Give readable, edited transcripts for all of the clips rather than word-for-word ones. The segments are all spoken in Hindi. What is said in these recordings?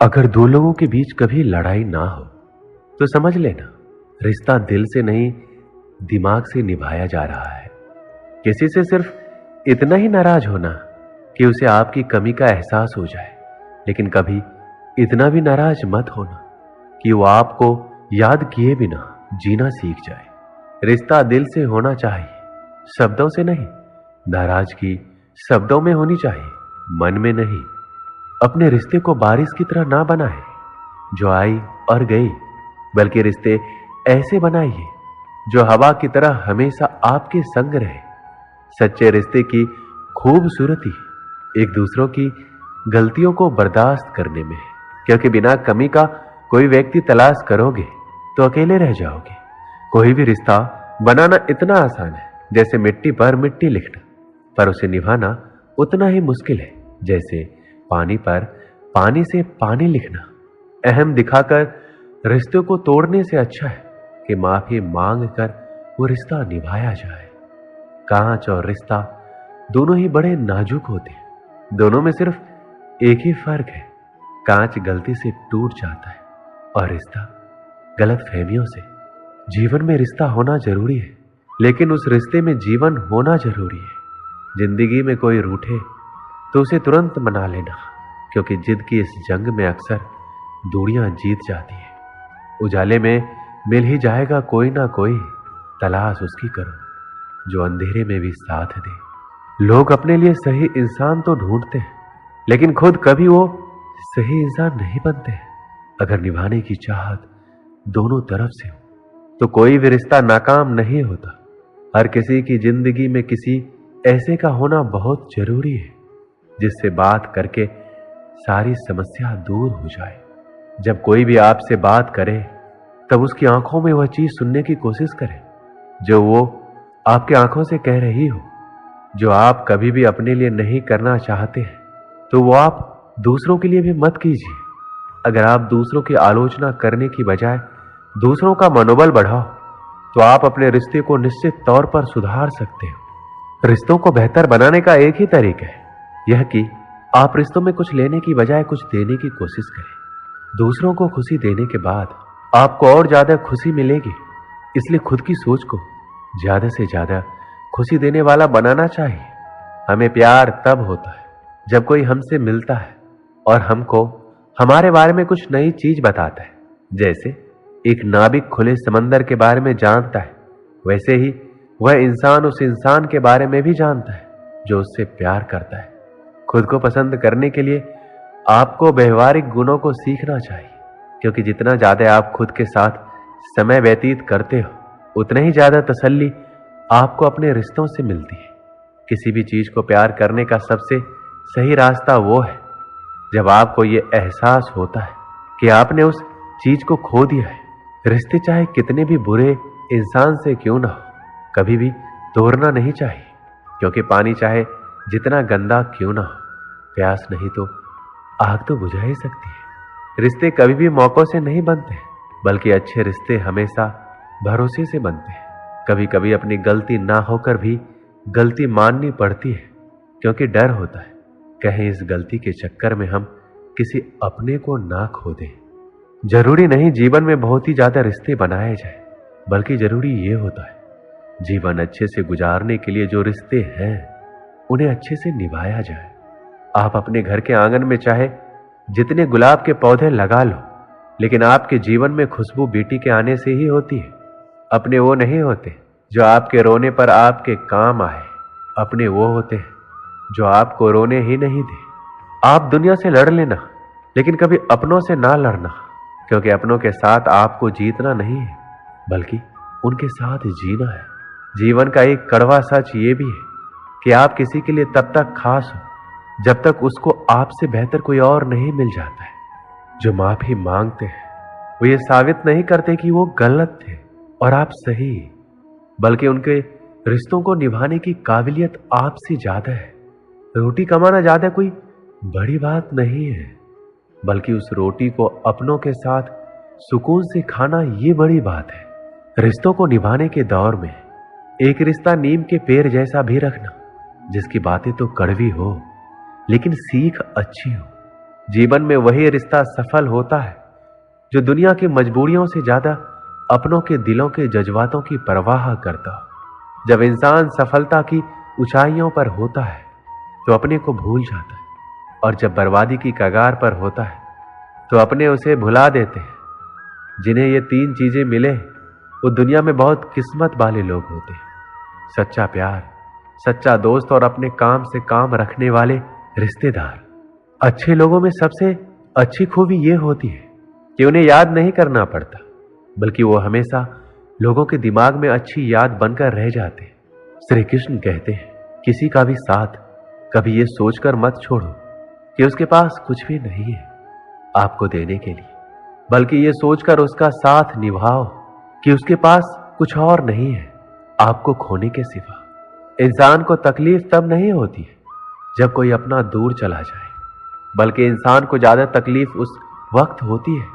अगर दो लोगों के बीच कभी लड़ाई ना हो तो समझ लेना रिश्ता दिल से नहीं दिमाग से निभाया जा रहा है। किसी से सिर्फ इतना ही नाराज होना कि उसे आपकी कमी का एहसास हो जाए, लेकिन कभी इतना भी नाराज मत होना कि वो आपको याद किए बिना जीना सीख जाए। रिश्ता दिल से होना चाहिए, शब्दों से नहीं। नाराजगी शब्दों में होनी चाहिए, मन में नहीं। अपने रिश्ते को बारिश की तरह ना बनाए जो आई और गई, बल्कि रिश्ते ऐसे बनाइए जो हवा की तरह हमेशा आपके संग रहे। सच्चे रिश्ते की खूबसूरती एक दूसरों की गलतियों को बर्दाश्त करने में है, क्योंकि बिना कमी का कोई व्यक्ति तलाश करोगे तो अकेले रह जाओगे। कोई भी रिश्ता बनाना इतना आसान है जैसे मिट्टी पर मिट्टी लिखना, पर उसे निभाना उतना ही मुश्किल है जैसे पानी पर पानी से पानी लिखना। अहम दिखाकर रिश्ते को तोड़ने से अच्छा है कि माफी मांग कर वो रिश्ता निभाया जाए। कांच और रिश्ता दोनों ही बड़े नाजुक होते हैं। दोनों में सिर्फ एक ही फर्क है, कांच गलती से टूट जाता है और रिश्ता गलत फहमियों से। जीवन में रिश्ता होना जरूरी है, लेकिन उस रिश्ते में जीवन होना जरूरी है। जिंदगी में कोई रूठे तो उसे तुरंत मना लेना, क्योंकि जिद की इस जंग में अक्सर दूरियां जीत जाती है। उजाले में मिल ही जाएगा कोई ना कोई, तलाश उसकी करो जो अंधेरे में भी साथ दे। लोग अपने लिए सही इंसान तो ढूंढते हैं, लेकिन खुद कभी वो सही इंसान नहीं बनते। अगर निभाने की चाहत दोनों तरफ से हो तो कोई भी रिश्ता नाकाम नहीं होता। हर किसी की जिंदगी में किसी ऐसे का होना बहुत जरूरी है जिससे बात करके सारी समस्या दूर हो जाए। जब कोई भी आपसे बात करे तब उसकी आंखों में वह चीज सुनने की कोशिश करें जो वो आपके आंखों से कह रही हो। जो आप कभी भी अपने लिए नहीं करना चाहते हैं तो वो आप दूसरों के लिए भी मत कीजिए। अगर आप दूसरों की आलोचना करने की बजाय दूसरों का मनोबल बढ़ाओ तो आप अपने रिश्ते को निश्चित तौर पर सुधार सकते हो। रिश्तों को बेहतर बनाने का एक ही तरीका है, यह कि आप रिश्तों में कुछ लेने की बजाय कुछ देने की कोशिश करें। दूसरों को खुशी देने के बाद आपको और ज्यादा खुशी मिलेगी, इसलिए खुद की सोच को ज्यादा से ज्यादा खुशी देने वाला बनाना चाहिए। हमें प्यार तब होता है जब कोई हमसे मिलता है और हमको हमारे बारे में कुछ नई चीज बताता है। जैसे एक नाविक खुले समंदर के बारे में जानता है, वैसे ही वह इंसान उस इंसान के बारे में भी जानता है जो उससे प्यार करता है। खुद को पसंद करने के लिए आपको व्यवहारिक गुणों को सीखना चाहिए, क्योंकि जितना ज्यादा आप खुद के साथ समय व्यतीत करते हो उतना ही ज्यादा तसल्ली आपको अपने रिश्तों से मिलती है। किसी भी चीज को प्यार करने का सबसे सही रास्ता वो है जब आपको ये एहसास होता है कि आपने उस चीज को खो दिया है। रिश्ते चाहे कितने भी बुरे इंसान से क्यों ना हो, कभी भी तोड़ना नहीं चाहिए, क्योंकि पानी चाहे जितना गंदा क्यों ना हो, प्यास नहीं तो आग तो बुझा ही सकती है। रिश्ते कभी भी मौकों से नहीं बनते, बल्कि अच्छे रिश्ते हमेशा भरोसे से बनते हैं। कभी कभी अपनी गलती ना होकर भी गलती माननी पड़ती है, क्योंकि डर होता है कहीं इस गलती के चक्कर में हम किसी अपने को ना खो दें। जरूरी नहीं जीवन में बहुत ही ज्यादा रिश्ते बनाए जाए, बल्कि जरूरी ये होता है जीवन अच्छे से गुजारने के लिए जो रिश्ते हैं उन्हें अच्छे से निभाया जाए। आप अपने घर के आंगन में चाहे जितने गुलाब के पौधे लगा लो, लेकिन आपके जीवन में खुशबू बेटी के आने से ही होती है। अपने वो नहीं होते जो आपके रोने पर आपके काम आए, अपने वो होते हैं जो आपको रोने ही नहीं दे। आप दुनिया से लड़ लेना, लेकिन कभी अपनों से ना लड़ना, क्योंकि अपनों के साथ आपको जीतना नहीं है बल्कि उनके साथ जीना है। जीवन का एक कड़वा सच ये भी है कि आप किसी के लिए तब तक खास हो जब तक उसको आपसे बेहतर कोई और नहीं मिल जाता है। जो माफी मांगते हैं वो ये साबित नहीं करते कि वो गलत थे और आप सही, बल्कि उनके रिश्तों को निभाने की काबिलियत आपसे ज्यादा है। रोटी कमाना ज्यादा कोई बड़ी बात नहीं है, बल्कि उस रोटी को अपनों के साथ सुकून से खाना ये बड़ी बात है। रिश्तों को निभाने के दौर में एक रिश्ता नीम के पेड़ जैसा भी रखना, जिसकी बातें तो कड़वी हो लेकिन सीख अच्छी हो। जीवन में वही रिश्ता सफल होता है जो दुनिया की मजबूरियों से ज्यादा अपनों के दिलों के जज्बातों की परवाह करता हो। जब इंसान सफलता की ऊंचाइयों पर होता है तो अपने को भूल जाता है, और जब बर्बादी की कगार पर होता है तो अपने उसे भुला देते हैं। जिन्हें ये तीन चीजें मिले वो दुनिया में बहुत किस्मत वाले लोग होते हैं। सच्चा प्यार, सच्चा दोस्त और अपने काम से काम रखने वाले रिश्तेदार। अच्छे लोगों में सबसे अच्छी खूबी ये होती है कि उन्हें याद नहीं करना पड़ता, बल्कि वो हमेशा लोगों के दिमाग में अच्छी याद बनकर रह जाते हैं। श्री कृष्ण कहते हैं, किसी का भी साथ कभी ये सोचकर मत छोड़ो कि उसके पास कुछ भी नहीं है आपको देने के लिए, बल्कि ये सोचकर उसका साथ निभाओ कि उसके पास कुछ और नहीं है आपको खोने के सिवा। इंसान को तकलीफ तब नहीं होती है जब कोई अपना दूर चला जाए, बल्कि इंसान को ज्यादा तकलीफ उस वक्त होती है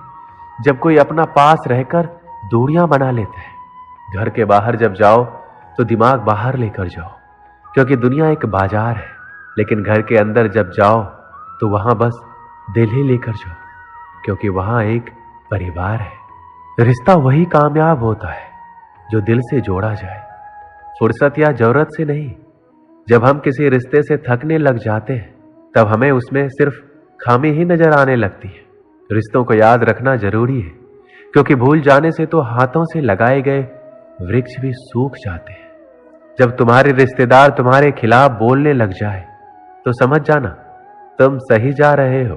जब कोई अपना पास रहकर दूरियां बना लेता है। घर के बाहर जब जाओ तो दिमाग बाहर लेकर जाओ, क्योंकि दुनिया एक बाजार है, लेकिन घर के अंदर जब जाओ तो वहां बस दिल ही लेकर जाओ, क्योंकि वहां एक परिवार है। रिश्ता वही कामयाब होता है जो दिल से जोड़ा जाए, फुर्सत या जरूरत से नहीं। जब हम किसी रिश्ते से थकने लग जाते हैं तब हमें उसमें सिर्फ खामी ही नजर आने लगती है। रिश्तों को याद रखना जरूरी है, क्योंकि भूल जाने से तो हाथों से लगाए गए वृक्ष भी सूख जाते हैं। जब तुम्हारे रिश्तेदार तुम्हारे खिलाफ बोलने लग जाए तो समझ जाना तुम सही जा रहे हो।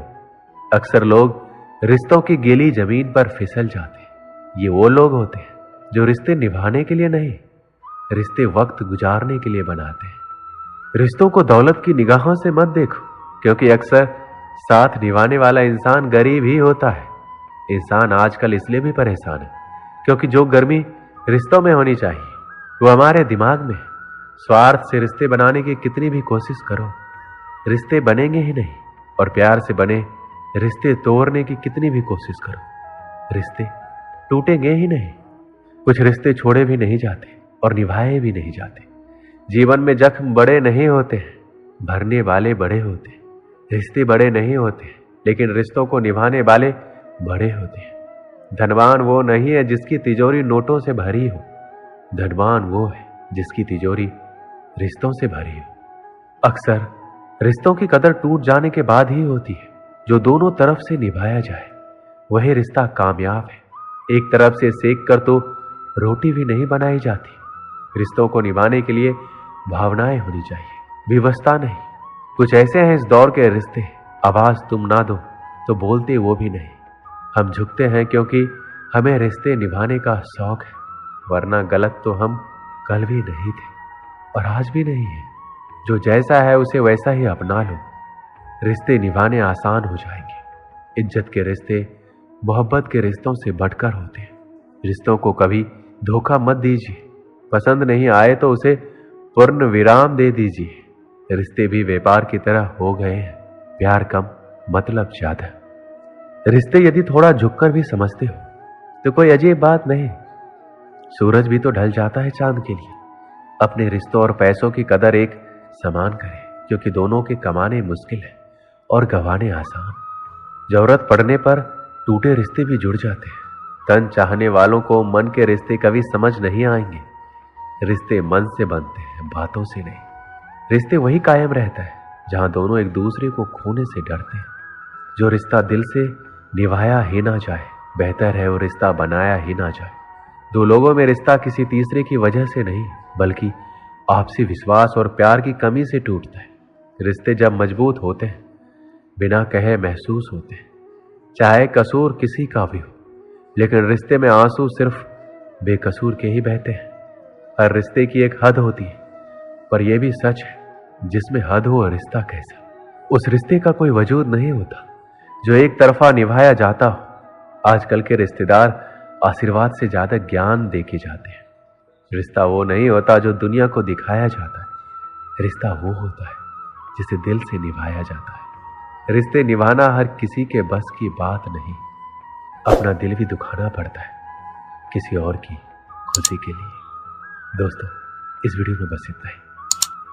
अक्सर लोग रिश्तों की गीली जमीन पर फिसल जाते हैं। ये वो लोग होते हैं जो रिश्ते निभाने के लिए नहीं, रिश्ते वक्त गुजारने के लिए बनाते हैं। रिश्तों को दौलत की निगाहों से मत देखो, क्योंकि अक्सर साथ निभाने वाला इंसान गरीब ही होता है। इंसान आजकल इसलिए भी परेशान है क्योंकि जो गर्मी रिश्तों में होनी चाहिए वो हमारे दिमाग में है। स्वार्थ से रिश्ते बनाने की कितनी भी कोशिश करो, रिश्ते बनेंगे ही नहीं, और प्यार से बने रिश्ते तोड़ने की कितनी भी कोशिश करो, रिश्ते टूटेंगे ही नहीं। कुछ रिश्ते छोड़े भी नहीं जाते और निभाए भी नहीं जाते। जीवन में जख्म बड़े नहीं होते हैं, भरने वाले बड़े होते हैं। रिश्ते बड़े नहीं होते, लेकिन रिश्तों को निभाने वाले बड़े होते हैं। धनवान वो नहीं है जिसकी तिजोरी नोटों से भरी हो, धनवान वो है जिसकी तिजोरी रिश्तों से भरी हो। अक्सर रिश्तों की कदर टूट जाने के बाद ही होती है। जो दोनों तरफ से निभाया जाए वही रिश्ता कामयाब है। एक तरफ से सेक कर तो रोटी भी नहीं बनाई जाती। रिश्तों को निभाने के लिए भावनाएं होनी चाहिए, विवशता नहीं। कुछ ऐसे हैं इस दौर के रिश्ते, आवाज तुम ना दो तो बोलते वो भी नहीं। हम झुकते हैं क्योंकि हमें रिश्ते निभाने का शौक है, वरना गलत तो हम कल भी नहीं थे और आज भी नहीं है। जो जैसा है उसे वैसा ही अपना लो, रिश्ते निभाने आसान हो जाएंगे। इज्जत के रिश्ते मोहब्बत के रिश्तों से बढ़कर होते हैं। रिश्तों को कभी धोखा मत दीजिए, पसंद नहीं आए तो उसे पूर्ण विराम दे दीजिए। रिश्ते भी व्यापार की तरह हो गए हैं, प्यार कम मतलब ज्यादा। रिश्ते यदि थोड़ा झुककर भी समझते हो तो कोई अजीब बात नहीं। सूरज भी तो ढल जाता है चांद के लिए। अपने रिश्तों और पैसों की कदर एक समान करें, क्योंकि दोनों के कमाने मुश्किल है और गंवाने आसान। जरूरत पड़ने पर टूटे रिश्ते भी जुड़ जाते हैं। तन चाहने वालों को मन के रिश्ते कभी समझ नहीं आएंगे। रिश्ते मन से बनते हैं, बातों से नहीं। रिश्ते वही कायम रहता है जहां दोनों एक दूसरे को खोने से डरते हैं। जो रिश्ता दिल से निभाया ही ना जाए, बेहतर है वो रिश्ता बनाया ही ना जाए। दो लोगों में रिश्ता किसी तीसरे की वजह से नहीं, बल्कि आपसी विश्वास और प्यार की कमी से टूटता है। रिश्ते जब मजबूत होते हैं, बिना कहे महसूस होते हैं, चाहे कसूर किसी का भी हो। लेकिन रिश्ते में आंसू सिर्फ बेकसूर के ही बहते हैं। हर रिश्ते की एक हद होती है, पर यह भी सच है जिसमें हद हो रिश्ता कैसा, उस रिश्ते का कोई वजूद नहीं होता जो एक तरफा निभाया जाता हो। आजकल के रिश्तेदार आशीर्वाद से ज्यादा ज्ञान देके जाते हैं। रिश्ता वो नहीं होता जो दुनिया को दिखाया जाता है, रिश्ता वो होता है जिसे दिल से निभाया जाता है। रिश्ते निभाना हर किसी के बस की बात नहीं, अपना दिल भी दुखाना पड़ता है किसी और की खुशी के लिए। दोस्तों, इस वीडियो में बस इतना ही।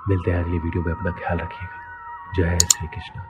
मिलते हैं अगली वीडियो में। अपना ख्याल रखिएगा। जय श्री कृष्ण।